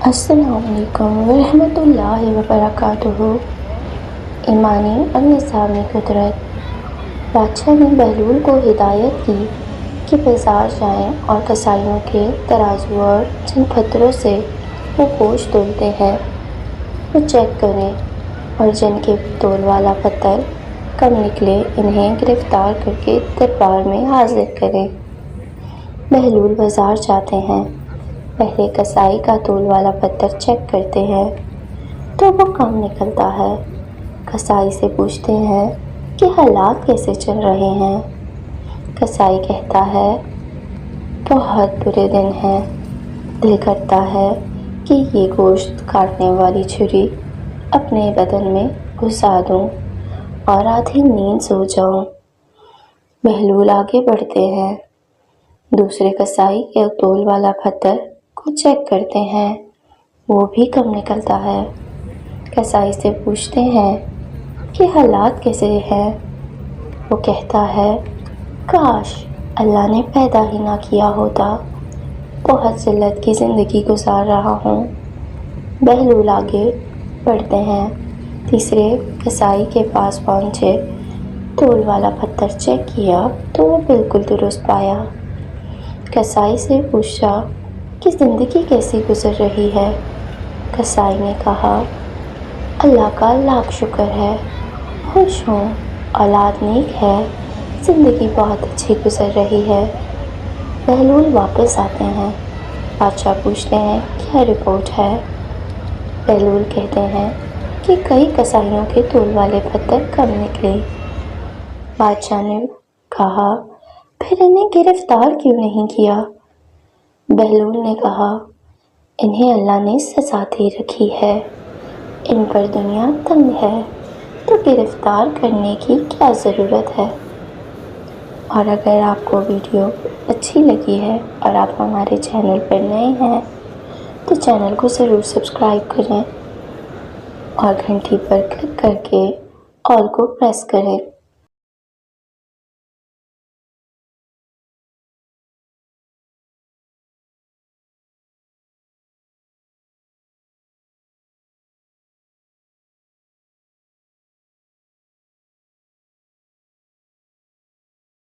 السلام علیکم ورحمۃ اللہ وبرکاتہ۔ ایمانی اور نظامی قدرت۔ بادشاہ نے بہلول کو ہدایت کی کہ بازار جائیں اور کسائیوں کے ترازو اور جن پتھروں سے وہ گوشت تولتے ہیں وہ چیک کریں، اور جن کے تول والا پتھر کم نکلے انہیں گرفتار کر کے دربار میں حاضر کریں۔ بہلول بازار جاتے ہیں، پہلے کسائی کا تول والا پتھر چیک کرتے ہیں تو وہ کم نکلتا ہے۔ کسائی سے پوچھتے ہیں کہ حالات کیسے چل رہے ہیں۔ کسائی کہتا ہے بہت برے دن ہیں، دل کرتا ہے کہ یہ گوشت کاٹنے والی چھری اپنے بدن میں گھسا دوں اور آدھی نیند سو جاؤں۔ بہلول آگے بڑھتے ہیں، دوسرے کسائی کے تول والا پتھر کو چیک کرتے ہیں، وہ بھی کم نکلتا ہے۔ کسائی سے پوچھتے ہیں کہ حالات کیسے ہیں۔ وہ کہتا ہے کاش اللہ نے پیدا ہی نہ کیا ہوتا، بہت ذلت کی زندگی گزار رہا ہوں۔ بہلول آگے بڑھتے ہیں، تیسرے کسائی کے پاس پہنچے، تول والا پتھر چیک کیا تو وہ بالکل درست پایا۔ کسائی سے پوچھا کہ زندگی کیسی گزر رہی ہے۔ کسائی نے کہا اللہ کا لاکھ شکر ہے، خوش ہوں، اولاد نیک ہے، زندگی بہت اچھی گزر رہی ہے۔ بہلول واپس آتے ہیں، بادشاہ پوچھتے ہیں کیا رپورٹ ہے۔ بہلول کہتے ہیں کہ کئی کسائیوں کے تول والے پتھر کم نکلے۔ بادشاہ نے کہا پھر انہیں گرفتار کیوں نہیں کیا؟ بہلول نے کہا انہیں اللہ نے سزا دے رکھی ہے، ان پر دنیا تنگ ہے تو گرفتار کرنے کی کیا ضرورت ہے۔ اور اگر آپ کو ویڈیو اچھی لگی ہے اور آپ ہمارے چینل پر نئے ہیں تو چینل کو ضرور سبسکرائب کریں اور گھنٹی پر کلک کر کے آل کو پریس کریں۔